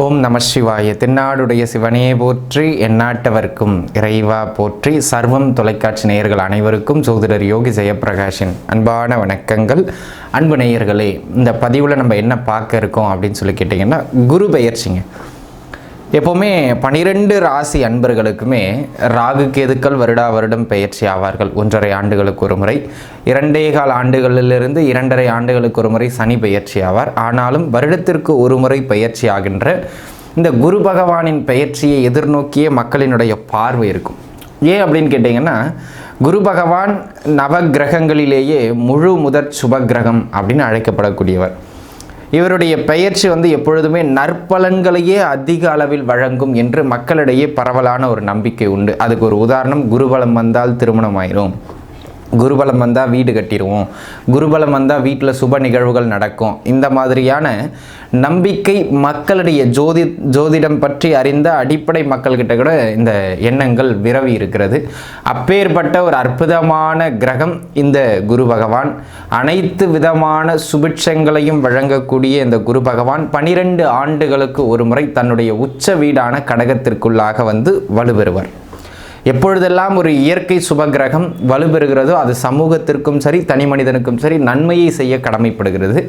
ஓம் நம சிவாய. தென்னாடுடைய சிவனே போற்றி, எந்நாட்டவர்க்கும் இறைவா போற்றி. சர்வம் தொலைக்காட்சி நேயர்கள் அனைவருக்கும் ஜோதிடர் யோகி ஜெயப்பிரகாஷின் அன்பான வணக்கங்கள். அன்பு நேயர்களே, இந்த பதிவில் நம்ம என்ன பார்க்க இருக்கோம் அப்படின்னு சொல்லி கேட்டிங்கன்னா, குரு பெயர்ச்சிங்க. எப்போவுமே 12 ராசி அன்பர்களுக்குமே ராகு கேதுக்கள் வருடம் பெயர்ச்சி ஆவார்கள். 1.5 ஆண்டுகளுக்கு ஒரு முறை, 2.25 ஆண்டுகளிலிருந்து 2.5 ஆண்டுகளுக்கு ஒரு முறை சனி பெயர்ச்சி ஆவார். ஆனாலும் வருடத்திற்கு ஒரு முறை பெயர்ச்சி ஆகின்ற இந்த குரு பகவானின் பெயர்ச்சியை எதிர்நோக்கிய மக்களினுடைய பார்வை இருக்கும். ஏன் அப்படின்னு கேட்டிங்கன்னா, குரு பகவான் நவகிரகங்களிலேயே முழு முதற் சுபகிரகம் அப்படின்னு அழைக்கப்படக்கூடியவர். இவருடைய பெயர்ச்சி எப்பொழுதுமே நற்பலன்களையே அதிக அளவில் வழங்கும் என்று மக்களிடையே பரவலான ஒரு நம்பிக்கை உண்டு. அதுக்கு ஒரு உதாரணம், குருபலம் வந்தால் திருமணம் ஆயிரும், குருபலம் வந்தால் வீடு கட்டிடுவோம், குருபலம் வந்தால் வீட்டில் சுப நிகழ்வுகள் நடக்கும். இந்த மாதிரியான நம்பிக்கை மக்களுடைய ஜோதிடம் பற்றி அறிந்த அடிப்படை மக்கள்கிட்ட கூட இந்த எண்ணங்கள் விரவி இருக்கிறது. அப்பேற்பட்ட ஒரு அற்புதமான கிரகம் இந்த குரு பகவான். அனைத்து விதமான சுபிட்சங்களையும் வழங்கக்கூடிய இந்த குரு பகவான் 12 ஆண்டுகளுக்கு ஒரு முறை தன்னுடைய உச்ச வீடான கடகத்திற்குள்ளாக வலுப்பெறுவார். எப்பொழுதெல்லாம் ஒரு இயற்கை சுபகிரகம் வலுப்பெறுகிறதோ அது சமூகத்திற்கும் சரி, தனி மனிதனுக்கும் சரி நன்மையை செய்ய கடமைப்படுகிறது.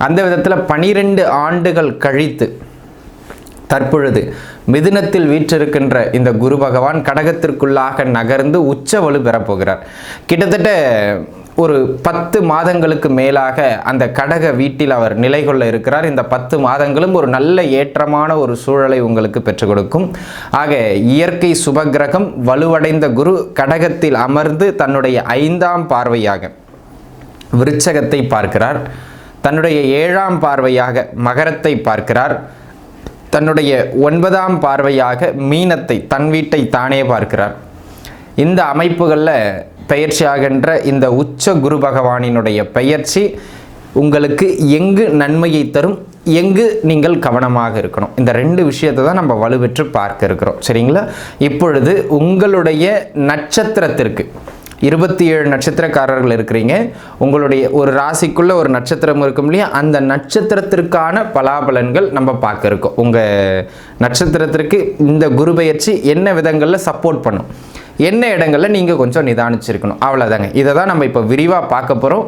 அந்த விதத்தில் 12 ஆண்டுகள் கழித்து தற்பொழுது மிதுனத்தில் வீற்றிருக்கின்ற இந்த குரு பகவான் கடகத்திற்குள்ளாக நகர்ந்து உச்ச வலு பெறப்போகிறார். கிட்டத்தட்ட ஒரு 10 மாதங்களுக்கு மேலாக அந்த கடக வீட்டில் அவர் நிலை கொள்ள இருக்கிறார். இந்த 10 மாதங்களும் ஒரு நல்ல ஏற்றமான ஒரு சூழலை உங்களுக்கு பெற்றுக் கொடுக்கும். ஆக இயற்கை சுபகிரகம் வலுவடைந்த குரு கடகத்தில் அமர்ந்து தன்னுடைய 5ஆம் பார்வையாக விருச்சகத்தை பார்க்கிறார், தன்னுடைய 7ஆம் பார்வையாக மகரத்தை பார்க்கிறார், தன்னுடைய 9ஆம் பார்வையாக மீனத்தை, தன் வீட்டை தானே பார்க்கிறார். இந்த அமைப்புகளில் பெயர்ச்சியாகின்ற இந்த உச்ச குரு பகவானினுடைய பெயர்ச்சி உங்களுக்கு எங்கு நன்மையை தரும், எங்கு நீங்கள் கவனமாக இருக்கணும், இந்த 2 விஷயத்தை தான் நம்ம வலுப்பெற்று பார்க்க இருக்கிறோம். சரிங்களா? இப்பொழுது உங்களுடைய நட்சத்திரத்திற்கு 27 நட்சத்திரக்காரர்கள் இருக்கிறீங்க. உங்களுடைய ஒரு ராசிக்குள்ள ஒரு நட்சத்திரம் இருக்கும் இல்லையா, அந்த நட்சத்திரத்திற்கான பலாபலன்கள் நம்ம பார்க்க இருக்கோம். உங்கள் நட்சத்திரத்திற்கு இந்த குரு பெயர்ச்சி என்ன விதங்களில் சப்போர்ட் பண்ணும், என்ன இடங்களில் நீங்கள் கொஞ்சம் நிதானிச்சிருக்கணும், அவ்வளோதாங்க. இதை தான் நம்ம இப்போ விரிவாக பார்க்க போகிறோம்.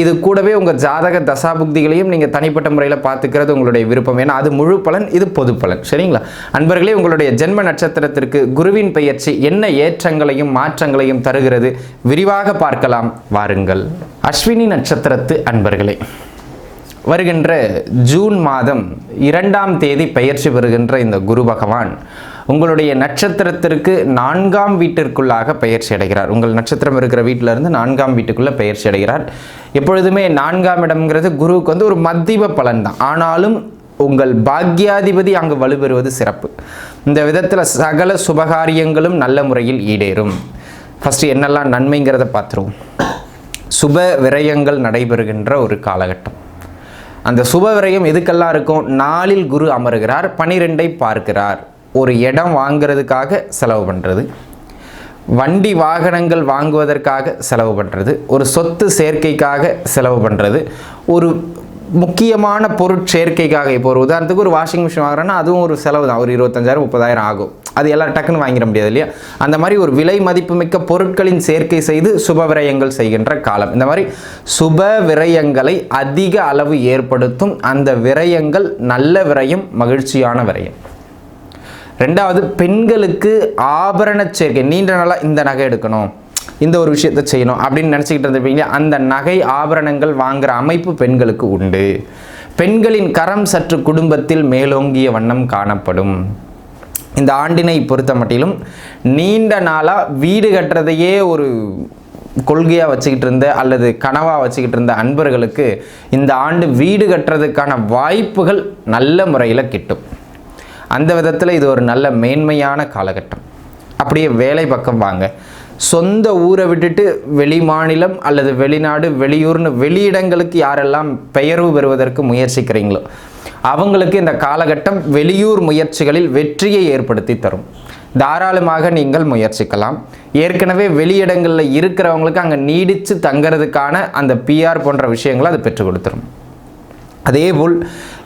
இது கூடவே உங்கள் ஜாதக தசாபுக்திகளையும் நீங்கள் தனிப்பட்ட முறையில் பார்த்துக்கிறது உங்களுடைய விருப்பம். ஏன்னா அது முழு பலன், இது பொது பலன். சரிங்களா அன்பர்களே? உங்களுடைய ஜென்ம நட்சத்திரத்திற்கு குருவின் பெயர்ச்சி என்ன ஏற்றங்களையும் மாற்றங்களையும் தருகிறது, விரிவாக பார்க்கலாம் வாருங்கள். அஸ்வினி நட்சத்திரத்து அன்பர்களே, வருகின்ற ஜூன் மாதம் 2ஆம் தேதி பெயர்ச்சி பெறுகின்ற இந்த குரு பகவான் உங்களுடைய நட்சத்திரத்திற்கு 4ஆம் வீட்டிற்குள்ளாக பெயர்ச்சி அடைகிறார். உங்கள் நட்சத்திரம் இருக்கிற வீட்டிலிருந்து 4ஆம் வீட்டுக்குள்ளே பெயர்ச்சி அடைகிறார். எப்பொழுதுமே 4ஆம் இடம்ங்கிறது குருவுக்கு ஒரு மத்திய பலன் தான். ஆனாலும் உங்கள் பாக்யாதிபதி அங்கு வலுப்பெறுவது சிறப்பு. இந்த விதத்தில் சகல சுபகாரியங்களும் நல்ல முறையில் ஈடேறும். ஃபஸ்ட்டு என்னெல்லாம் நன்மைங்கிறத பார்த்துருவோம். சுப விரயங்கள் நடைபெறுகின்ற ஒரு காலகட்டம். அந்த சுப விரயம் எதுக்கெல்லாம் இருக்கும்? நாளில் குரு அமருகிறார், 12ஐ பார்க்கிறார். ஒரு இடம் வாங்கிறதுக்காக செலவு பண்ணுறது, வண்டி வாகனங்கள் வாங்குவதற்காக செலவு பண்ணுறது, ஒரு சொத்து சேர்க்கைக்காக செலவு பண்ணுறது, ஒரு முக்கியமான பொருட்சேர்க்கைக்காக. இப்போ ஒரு உதாரணத்துக்கு ஒரு வாஷிங் மிஷின் வாங்குறோன்னா அதுவும் ஒரு செலவு தான். ஒரு 25,000-30,000 ஆகும். அது எல்லாம் டக்குன்னு வாங்கிட முடியாது இல்லையா? அந்த மாதிரி ஒரு விலை மதிப்புமிக்க பொருட்களின் சேர்க்கை செய்து சுப விரயங்கள் செய்கின்ற காலம். இந்த மாதிரி சுப விரயங்களை அதிக அளவு ஏற்படுத்தும். அந்த விரயங்கள் நல்ல விரயம், மகிழ்ச்சியான விரயம். 2வது, பெண்களுக்கு ஆபரண சேர்க்கை. நீண்ட நாளாக இந்த நகை எடுக்கணும், இந்த ஒரு விஷயத்தை செய்யணும் அப்படின்னு நினச்சிக்கிட்டு இருந்திருப்பீங்க. அந்த நகை ஆபரணங்கள் வாங்குகிற அமைப்பு பெண்களுக்கு உண்டு. பெண்களின் கரம் சற்று குடும்பத்தில் மேலோங்கிய வண்ணம் காணப்படும். இந்த ஆண்டினை பொறுத்த மட்டிலும் நீண்ட நாளாக வீடு கட்டுறதையே ஒரு கொள்கையாக வச்சுக்கிட்டு இருந்த அல்லது கனவாக வச்சுக்கிட்டு இருந்த அன்பர்களுக்கு இந்த ஆண்டு வீடு கட்டுறதுக்கான வாய்ப்புகள் நல்ல முறையில் கிட்டும். அந்த விதத்தில் இது ஒரு நல்ல மேன்மையான காலகட்டம். அப்படியே வேலை பக்கம் வாங்க. சொந்த ஊரை விட்டுட்டு வெளி மாநிலம் அல்லது வெளிநாடு, வெளியூர்னு வெளியிடங்களுக்கு யாரெல்லாம் பெயர்வு பெறுவதற்கு முயற்சிக்கிறீங்களோ அவங்களுக்கு இந்த காலகட்டம் வெளியூர் முயற்சிகளில் வெற்றியை ஏற்படுத்தி தரும். தாராளமாக நீங்கள் முயற்சிக்கலாம். ஏற்கனவே வெளியிடங்களில் இருக்கிறவங்களுக்கு அங்கே நீடித்து தங்கிறதுக்கான அந்த பிஆர் போன்ற விஷயங்களை அது பெற்றுக் கொடுத்துரும். அதேபோல்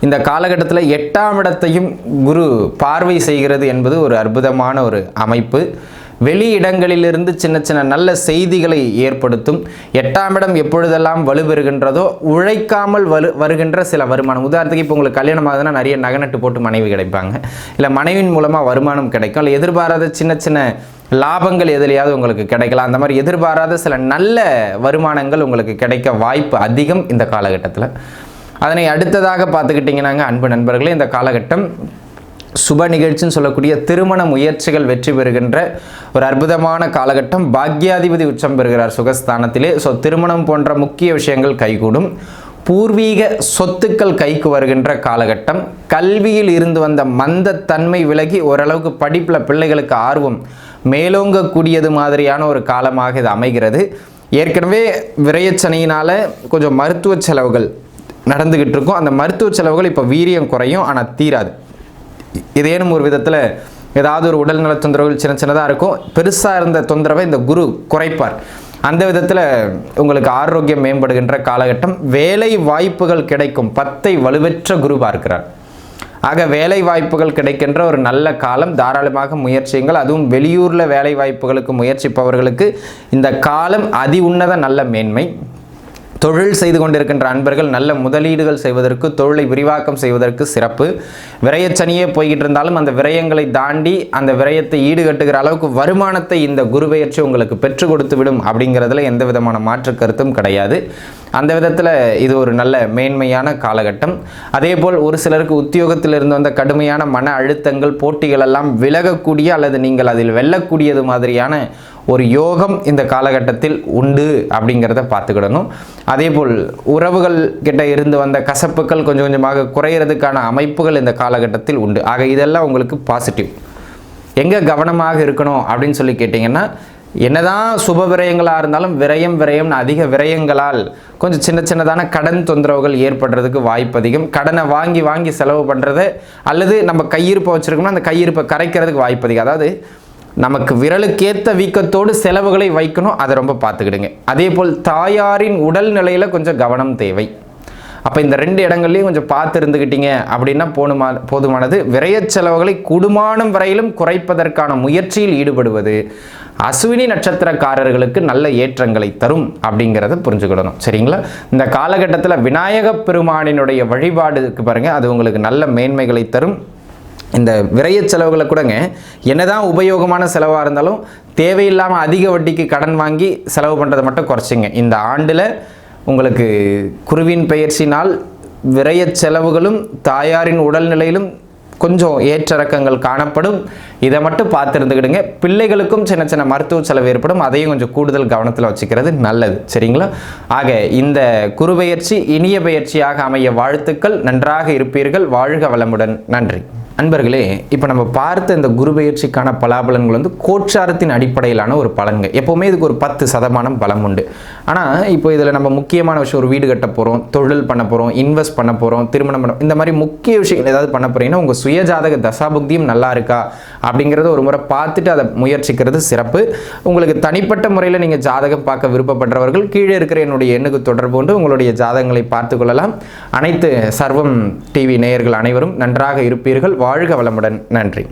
இந்த காலகட்டத்தில் 8ஆம் இடத்தையும் குரு பார்வை செய்கிறது என்பது ஒரு அற்புதமான ஒரு அமைப்பு. வெளி இடங்களிலிருந்து சின்ன சின்ன நல்ல செய்திகளை ஏற்படுத்தும். 8ஆம் இடம் எப்பொழுதெல்லாம் வலுப்பெறுகின்றதோ உழைக்காமல் வருகின்ற சில வருமானம். உதாரணத்துக்கு இப்போ உங்களுக்கு கல்யாணம் ஆகுதுன்னா நிறைய நகநட்டு போட்டு மனைவி கிடைப்பாங்க, இல்லை மனைவின் மூலமாக வருமானம் கிடைக்கும், இல்லை எதிர்பாராத சின்ன சின்ன லாபங்கள் எதிலையாவது உங்களுக்கு கிடைக்கலாம். அந்த மாதிரி எதிர்பாராத சில நல்ல வருமானங்கள் உங்களுக்கு கிடைக்க வாய்ப்பு அதிகம் இந்த காலகட்டத்தில். அதனை அடுத்ததாக பார்த்துக்கிட்டிங்கன்னாங்க அன்பு நண்பர்களே, இந்த காலகட்டம் சுப நிகழ்ச்சின்னு சொல்லக்கூடிய திருமண முயற்சிகள் வெற்றி பெறுகின்ற ஒரு அற்புதமான காலகட்டம். பாக்யாதிபதி உச்சம் பெறுகிறார் சுகஸ்தானத்திலே. ஸோ திருமணம் போன்ற முக்கிய விஷயங்கள் கைகூடும். பூர்வீக சொத்துக்கள் கைக்கு வருகின்ற காலகட்டம். கல்வியில் இருந்து வந்த மந்தத்தன்மை விலகி ஓரளவுக்கு படிப்பில் பிள்ளைகளுக்கு ஆர்வம் மேலோங்கக்கூடியது மாதிரியான ஒரு காலமாக இது அமைகிறது. ஏற்கனவே விரயச்சனையினால் கொஞ்சம் மருத்துவ செலவுகள் நடந்துக்கிட்டு இருக்கும். அந்த மருத்துவ செலவுகள் இப்போ வீரியம் குறையும், ஆனால் தீராது. இதேனும் ஒரு விதத்தில் ஏதாவது ஒரு உடல்நல தொந்தரவுகள் சின்ன சின்னதாக இருக்கும். பெருசாக இருந்த தொந்தரவை இந்த குரு குறைப்பார். அந்த விதத்தில் உங்களுக்கு ஆரோக்கியம் மேம்படுகின்ற காலகட்டம். வேலை வாய்ப்புகள் கிடைக்கும். 10ஐ வலுவற்ற குரு பார்க்கிறார். ஆக வேலை வாய்ப்புகள் கிடைக்கின்ற ஒரு நல்ல காலம். தாராளமாக முயற்சியுங்கள். அதுவும் வெளியூரில் வேலை வாய்ப்புகளுக்கு முயற்சிப்பவர்களுக்கு இந்த காலம் அதி உன்னத நல்ல மேன்மை. தொழில் செய்து கொண்டிருக்கின்ற அன்பர்கள் நல்ல முதலீடுகள் செய்வதற்கு, தொழிலை விரிவாக்கம் செய்வதற்கு சிறப்பு. விரயச்சனியே போய்கிட்டு இருந்தாலும் அந்த விரயங்களை தாண்டி அந்த விரயத்தை ஈடுகட்டுகிற அளவுக்கு வருமானத்தை இந்த குரு பெயர்ச்சி உங்களுக்கு பெற்றுக் கொடுத்து விடும் அப்படிங்கிறதுல எந்த விதமான மாற்று கருத்தும் கிடையாது. அந்த விதத்தில் இது ஒரு நல்ல மேன்மையான காலகட்டம். அதேபோல் ஒரு சிலருக்கு உத்தியோகத்தில் இருந்து வந்த கடுமையான மன அழுத்தங்கள், போட்டிகள் எல்லாம் விலகக்கூடிய அல்லது நீங்கள் அதில் வெல்லக்கூடியது மாதிரியான ஒரு யோகம் இந்த காலகட்டத்தில் உண்டு அப்படிங்கிறத பார்த்துக்கிடணும். அதேபோல் உறவுகள் கிட்ட இருந்து வந்த கசப்புகள் கொஞ்சம் கொஞ்சமாக குறையிறதுக்கான அமைப்புகள் இந்த காலகட்டத்தில் உண்டு. ஆக இதெல்லாம் உங்களுக்கு பாசிட்டிவ். எங்கே கவனமாக இருக்கணும் அப்படின்னு சொல்லி கேட்டிங்கன்னா, என்னதான் சுப விரயங்களாக இருந்தாலும் விரயம்னு அதிக விரயங்களால் கொஞ்சம் சின்ன சின்னதான கடன் தொந்தரவுகள் ஏற்படுறதுக்கு வாய்ப்பு அதிகம். கடனை வாங்கி செலவு பண்ணுறது அல்லது நம்ம கையிருப்பை வச்சுருக்கோம்னா அந்த கையிருப்பை கரைக்கிறதுக்கு வாய்ப்பு அதிகம். அதாவது நமக்கு விரலுக்கேற்ற வீக்கத்தோடு செலவுகளை வைக்கணும், அதை ரொம்ப பார்த்துக்கிடுங்க. அதே போல் தாயாரின் உடல் நிலையில் கொஞ்சம் கவனம் தேவை. அப்போ இந்த 2 இடங்கள்லையும் கொஞ்சம் பார்த்து இருந்துக்கிட்டீங்க அப்படின்னா போதுமானது. விரய செலவுகளை கூடுமானம் வரையிலும் குறைப்பதற்கான முயற்சியில் ஈடுபடுவது அஸ்வினி நட்சத்திரக்காரர்களுக்கு நல்ல ஏற்றங்களை தரும் அப்படிங்கிறத புரிஞ்சுக்கிடணும். சரிங்களா? இந்த காலகட்டத்தில் விநாயக பெருமானினுடைய வழிபாடுக்கு பாருங்கள், அது உங்களுக்கு நல்ல மேன்மைகளை தரும். இந்த விரய செலவுகளை கூடங்க என்னதான் உபயோகமான செலவாக இருந்தாலும் தேவையில்லாமல் அதிக வட்டிக்கு கடன் வாங்கி செலவு பண்ணுறதை மட்டும் குறைச்சிங்க. இந்த ஆண்டில் உங்களுக்கு குருவின் பெயர்ச்சினால் விரய செலவுகளும் தாயாரின் உடல்நிலையிலும் கொஞ்சம் ஏற்றிறக்கங்கள் காணப்படும். இதை மட்டும் பார்த்துருந்துக்கிடுங்க. பிள்ளைகளுக்கும் சின்ன சின்ன மருத்துவ செலவு ஏற்படும், அதையும் கொஞ்சம் கூடுதல் கவனத்தில் வச்சுக்கிறது நல்லது. சரிங்களா? ஆக இந்த குரு பெயர்ச்சி இனிய பெயர்ச்சியாக அமைய வாழ்த்துக்கள். நன்றாக இருப்பீர்கள். வாழ்க வளமுடன். நன்றி. அன்பர்களே, இப்போ நம்ம பார்த்த இந்த குரு பெயர்ச்சிக்கான பலாபலன்கள் வந்து கோட்சாரத்தின் அடிப்படையிலான ஒரு பலன்கள். எப்போவுமே இதுக்கு ஒரு 10% பலம் உண்டு. ஆனால் இப்போ இதில் நம்ம முக்கியமான விஷயம், ஒரு வீடு கட்ட போகிறோம், தொழில் பண்ண போகிறோம், இன்வெஸ்ட் பண்ண போகிறோம், திருமணம் பண்ண, இந்த மாதிரி முக்கிய விஷயங்கள் ஏதாவது பண்ண போகிறீங்கன்னா உங்கள் சுயஜாதக தசாபுக்தியும் நல்லா இருக்கா அப்படிங்கிறத ஒரு முறை பார்த்துட்டு அதை முயற்சிக்கிறது சிறப்பு. உங்களுக்கு தனிப்பட்ட முறையில் நீங்கள் ஜாதகம் பார்க்க விருப்பப்படுறவர்கள் கீழே இருக்கிற என்னுடைய எண்ணுக்கு தொடர்பு கொண்டு உங்களுடைய ஜாதகங்களை பார்த்து கொள்ளலாம். அனைத்து சர்வம் டிவி நேயர்கள் அனைவரும் நன்றாக இருப்பீர்கள். வாழ்க வளமுடன். நன்றி.